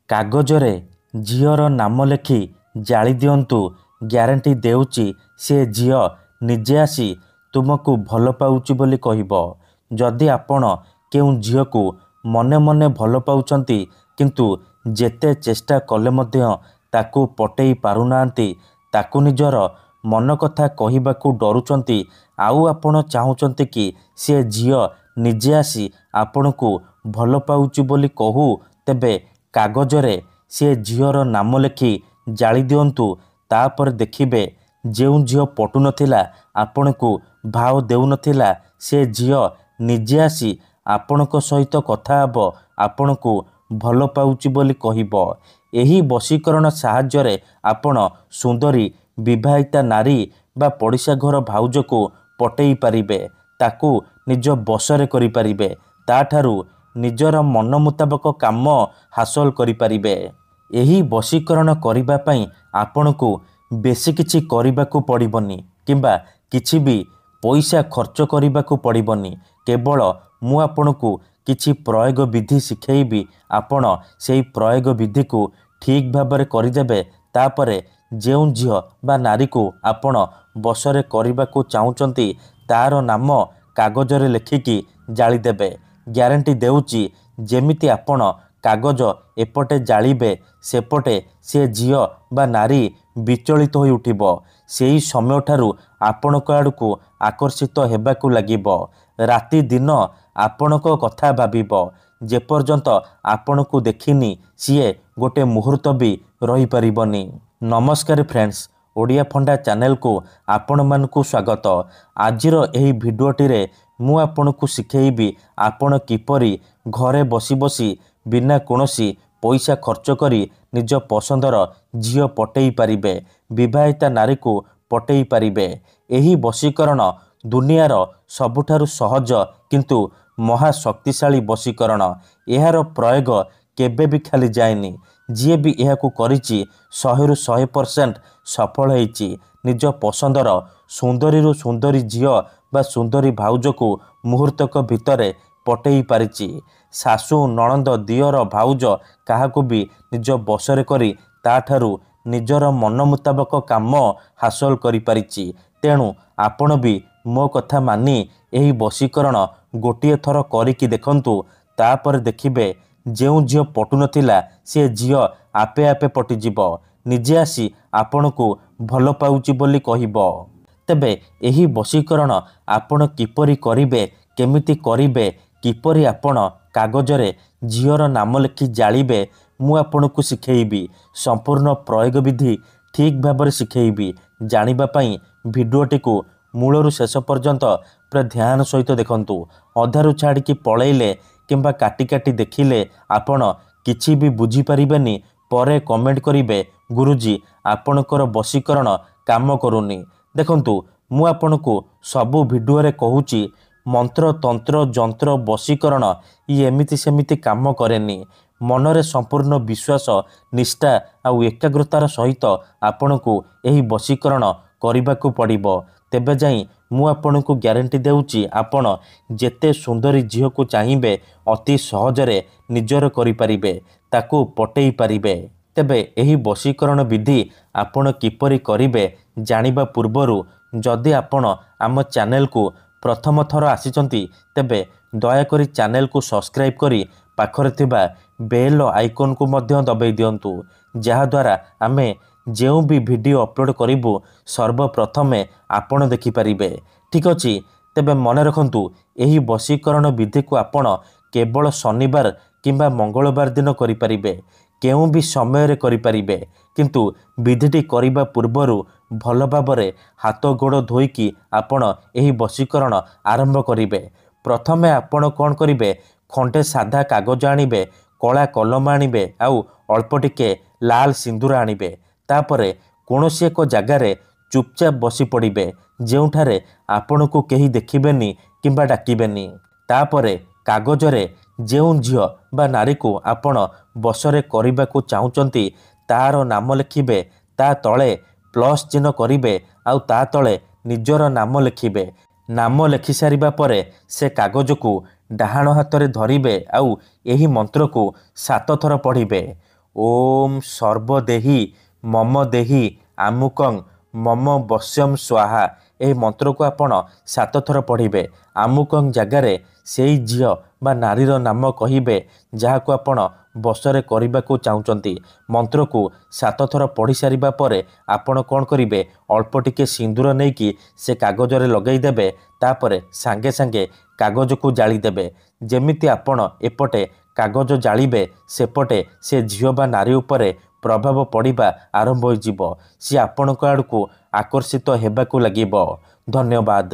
କାଗଜରେ ଝିଅର ନାମ ଲେଖି ଜାଳି ଦିଅନ୍ତୁ। ଗ୍ୟାରେଣ୍ଟି ଦେଉଛି ସେ ଝିଅ ନିଜେ ଆସି ତୁମକୁ ଭଲ ପାଉଛି ବୋଲି କହିବ। ଯଦି ଆପଣ କେଉଁ ଝିଅକୁ ମନେ ମନେ ଭଲ ପାଉଛନ୍ତି କିନ୍ତୁ ଯେତେ ଚେଷ୍ଟା କଲେ ମଧ୍ୟ ତାକୁ ପଟେଇ ପାରୁନାହାନ୍ତି, ତାକୁ ନିଜର ମନ କଥା କହିବାକୁ ଡରୁଛନ୍ତି, ଆଉ ଆପଣ ଚାହୁଁଛନ୍ତି କି ସେ ଝିଅ ନିଜେ ଆସି ଆପଣଙ୍କୁ ଭଲ ପାଉଛି ବୋଲି କହୁ, ତେବେ କାଗଜରେ ସେ ଝିଅର ନାମ ଲେଖି ଜାଳି ଦିଅନ୍ତୁ। ତାପରେ ଦେଖିବେ ଯେଉଁ ଝିଅ ପଟୁନଥିଲା, ଆପଣଙ୍କୁ ଭାव ଦେଉନଥିଲା, ସେ ଝିଅ ନିଜେ ଆସି ଆପଣଙ୍କ ସହିତ କଥା ହେବ, ଆପଣଙ୍କୁ ଭଲ ପାଉଛି ବୋଲି କହିବ। ଏହି ବଶୀକରଣ ସାହାଯ୍ୟରେ ଆପଣ ସୁନ୍ଦରୀ ବିବାହିତା ନାରୀ ବା ପଡ଼ିଶା ଘର ଭାଉଜକୁ ପଟେଇ ପାରିବେ, ତାକୁ ନିଜ ବଶରେ କରିପାରିବେ, ତାଠାରୁ ନିଜର ମନ ମୁତାବକ କାମ ହାସଲ କରିପାରିବେ। ଏହି ବଶୀକରଣ କରିବା ପାଇଁ ଆପଣଙ୍କୁ ବେଶୀ କିଛି କରିବାକୁ ପଡ଼ିବନି କିମ୍ବା କିଛି ବି ପଇସା ଖର୍ଚ୍ଚ କରିବାକୁ ପଡ଼ିବନି। କେବଳ ମୁଁ ଆପଣଙ୍କୁ କିଛି ପ୍ରୟୋଗ ବିଧି ଶିଖେଇବି, ଆପଣ ସେହି ପ୍ରୟୋଗ ବିଧିକୁ ଠିକ୍ ଭାବରେ କରିଦେବେ। ତାପରେ ଯେଉଁ ଝିଅ ବା ନାରୀକୁ ଆପଣ ବଶରେ କରିବାକୁ ଚାହୁଁଛନ୍ତି ତାର ନାମ କାଗଜରେ ଲେଖିକି ଜାଳିଦେବେ। ଗ୍ୟାରେଣ୍ଟି ଦେଉଛି ଯେମିତି ଆପଣ କାଗଜ ଏପଟେ ଜାଳିବେ, ସେପଟେ ସେ ଝିଅ ବା ନାରୀ ବିଚଳିତ ହୋଇ ଉଠିବ। ସେହି ସମୟଠାରୁ ଆପଣଙ୍କ ଆଡ଼କୁ ଆକର୍ଷିତ ହେବାକୁ ଲାଗିବ। ରାତି ଦିନ ଆପଣଙ୍କ କଥା ଭାବିବ। ଯେପର୍ଯ୍ୟନ୍ତ ଆପଣଙ୍କୁ ଦେଖିନି ସିଏ ଗୋଟେ ମୁହୂର୍ତ୍ତ ବି ରହିପାରିବନି। ନମସ୍କାର ଫ୍ରେଣ୍ଡସ୍, ଓଡ଼ିଆ ଫଣ୍ଡା ଚ୍ୟାନେଲକୁ ଆପଣମାନଙ୍କୁ ସ୍ୱାଗତ। ଆଜିର ଏହି ଭିଡ଼ିଓଟିରେ ମୁଁ ଆପଣଙ୍କୁ ଶିଖେଇବି ଆପଣ କିପରି ଘରେ ବସି ବସି ବିନା କୌଣସି ପଇସା ଖର୍ଚ୍ଚ କରି ନିଜ ପସନ୍ଦର ଝିଅ ପଟେଇ ପାରିବେ, ବିବାହିତା ନାରୀକୁ ପଟେଇ ପାରିବେ। ଏହି ବଶୀକରଣ ଦୁନିଆର ସବୁଠାରୁ ସହଜ କିନ୍ତୁ ମହାଶକ୍ତିଶାଳୀ ବଶୀକରଣ। ଏହାର ପ୍ରୟୋଗ କେବେ ବି ଖାଲି ଯାଏନି। ଯିଏ ବି ଏହାକୁ କରିଛି 100ରୁ 100% ସଫଳ ହେଇଛି। ନିଜ ପସନ୍ଦର ସୁନ୍ଦରୀରୁ ସୁନ୍ଦରୀ ଝିଅ ବା ସୁନ୍ଦରୀ ଭାଉଜକୁ ମୁହୂର୍ତ୍ତକ ଭିତରେ ପଟେଇ ପାରିଛି। ଶାଶୁ, ନଣନ୍ଦ, ଦିଅର, ଭାଉଜ କାହାକୁ ବି ନିଜ ବଶରେ କରି ତାଠାରୁ ନିଜର ମନ ମୁତାବକ କାମ ହାସଲ କରିପାରିଛି। ତେଣୁ ଆପଣ ବି ମୋ କଥା ମାନି ଏହି ବଶୀକରଣ ଗୋଟିଏ ଥର କରିକି ଦେଖନ୍ତୁ। ତାପରେ ଦେଖିବେ ଯେଉଁ ଝିଅ ପଟୁନଥିଲା ସେ ଝିଅ ଆପେ ଆପେ ପଟିଯିବ, ନିଜେ ଆସି ଆପଣଙ୍କୁ ଭଲ ପାଉଛି ବୋଲି କହିବ। ତେବେ ଏହି ବଶୀକରଣ ଆପଣ କିପରି କରିବେ, କେମିତି କରିବେ, କିପରି ଆପଣ କାଗଜରେ ଝିଅର ନାମ ଲେଖି ଜାଳିବେ, ମୁଁ ଆପଣଙ୍କୁ ଶିଖେଇବି। ସମ୍ପୂର୍ଣ୍ଣ ପ୍ରୟୋଗ ବିଧି ଠିକ୍ ଭାବରେ ଶିଖେଇବି। ଜାଣିବା ପାଇଁ ଭିଡ଼ିଓଟିକୁ ମୂଳରୁ ଶେଷ ପର୍ଯ୍ୟନ୍ତ ପୁରା ଧ୍ୟାନ ସହିତ ଦେଖନ୍ତୁ। ଅଧାରୁ ଛାଡ଼ିକି ପଳେଇଲେ କିମ୍ବା କାଟି କାଟି ଦେଖିଲେ ଆପଣ କିଛି ବି ବୁଝିପାରିବେନି। ପରେ କମେଣ୍ଟ କରିବେ, ଗୁରୁଜୀ ଆପଣଙ୍କର ବଶୀକରଣ କାମ କରୁନି। ଦେଖନ୍ତୁ, ମୁଁ ଆପଣଙ୍କୁ ସବୁ ଭିଡ଼ିଓରେ କହୁଛି ମନ୍ତ୍ର, ତନ୍ତ୍ର, ଯନ୍ତ୍ର, ବଶୀକରଣ ଇଏ ଏମିତି ସେମିତି କାମ କରେନି। ମନରେ ସମ୍ପୂର୍ଣ୍ଣ ବିଶ୍ୱାସ, ନିଷ୍ଠା ଆଉ ଏକାଗ୍ରତାର ସହିତ ଆପଣଙ୍କୁ ଏହି ବଶୀକରଣ କରିବାକୁ ପଡ଼ିବ। ତେବେ ଯାଇ ମୁଁ ଆପଣଙ୍କୁ ଗ୍ୟାରେଣ୍ଟି ଦେଉଛି ଆପଣ ଯେତେ ସୁନ୍ଦରୀ ଝିଅକୁ ଚାହିଁବେ ଅତି ସହଜରେ ନିଜର କରିପାରିବେ, ତାକୁ ପଟେଇ ପାରିବେ। ତେବେ ଏହି ବଶୀକରଣ ବିଧି ଆପଣ କିପରି କରିବେ ଜାଣିବା ପୂର୍ବରୁ ଯଦି ଆପଣ ଆମ ଚ୍ୟାନେଲକୁ ପ୍ରଥମ ଥର ଆସିଛନ୍ତି ତେବେ ଦୟାକରି ଚ୍ୟାନେଲକୁ ସବସ୍କ୍ରାଇବ୍ କରି ପାଖରେ ଥିବା ବେଲ୍ ଆଇକନ୍କୁ ମଧ୍ୟ ଦବାଇ ଦିଅନ୍ତୁ, ଯାହାଦ୍ୱାରା ଆମେ ଯେଉଁ ବି ଭିଡ଼ିଓ ଅପଲୋଡ଼ କରିବୁ ସର୍ବପ୍ରଥମେ ଆପଣ ଦେଖିପାରିବେ। ଠିକ୍ ଅଛି, ତେବେ ମନେ ରଖନ୍ତୁ ଏହି ବଶୀକରଣ ବିଧିକୁ ଆପଣ କେବଳ ଶନିବାର କିମ୍ବା ମଙ୍ଗଳବାର ଦିନ କରିପାରିବେ। କେଉଁ ବି ସମୟରେ କରିପାରିବେ, କିନ୍ତୁ ବିଧିଟି କରିବା ପୂର୍ବରୁ ଭଲ ଭାବରେ ହାତ ଗୋଡ଼ ଧୋଇକି ଆପଣ ଏହି ବଶୀକରଣ ଆରମ୍ଭ କରିବେ। ପ୍ରଥମେ ଆପଣ କ'ଣ କରିବେ, ଖଣ୍ଡେ ସାଧା କାଗଜ ଆଣିବେ, କଳା କଲମ ଆଣିବେ, ଆଉ ଅଳ୍ପ ଟିକେ ଲାଲ ସିନ୍ଦୁର ଆଣିବେ। ତାପରେ କୌଣସି ଏକ ଜାଗାରେ ଚୁପଚାପ ବସି ପଡ଼ିବେ, ଯେଉଁଠାରେ ଆପଣଙ୍କୁ କେହି ଦେଖିବେନି କିମ୍ବା ଡାକିବେନି। ତାପରେ କାଗଜରେ ଯେଉଁ ଝିଅ ବା ନାରୀକୁ ଆପଣ ବଶରେ କରିବାକୁ ଚାହୁଁଛନ୍ତି ତାର ନାମ ଲେଖିବେ, ତା ତଳେ ପ୍ଲସ୍ ଚିହ୍ନ କରିବେ, ଆଉ ତା ତଳେ ନିଜର ନାମ ଲେଖିବେ। ନାମ ଲେଖିସାରିବା ପରେ ସେ କାଗଜକୁ ଡାହାଣ ହାତରେ ଧରିବେ ଆଉ ଏହି ମନ୍ତ୍ରକୁ 7 ଥର ପଢ଼ିବେ। ଓମ୍ ସର୍ବଦେହି ମମ ଦେହି ଆମୁକଂ ମମ ବଶ୍ୟମ୍ ସ୍ୱାହା। ଏହି ମନ୍ତ୍ରକୁ ଆପଣ 7 ଥର ପଢ଼ିବେ। ଆମୁକଂ ଜାଗାରେ ସେଇ ଝିଅ ବା ନାରୀର ନାମ କହିବେ ଯାହାକୁ ଆପଣ ବଶରେ କରିବାକୁ ଚାହୁଁଛନ୍ତି। ମନ୍ତ୍ରକୁ 7 ଥର ପଢ଼ି ସାରିବା ପରେ ଆପଣ କ'ଣ କରିବେ, ଅଳ୍ପ ଟିକେ ସିନ୍ଦୁର ନେଇକି ସେ କାଗଜରେ ଲଗାଇ ଦେବେ। ତାପରେ ସାଙ୍ଗେ ସାଙ୍ଗେ କାଗଜକୁ ଜାଳିଦେବେ। ଯେମିତି ଆପଣ ଏପଟେ କାଗଜ ଜାଳିବେ ସେପଟେ ସେ ଝିଅ ବା ନାରୀ ଉପରେ ପ୍ରଭାବ ପଡ଼ିବା ଆରମ୍ଭ ହୋଇଯିବ। ସିଏ ଆପଣଙ୍କ ଆଡ଼କୁ ଆକର୍ଷିତ ହେବାକୁ ଲାଗିବ। ଧନ୍ୟବାଦ।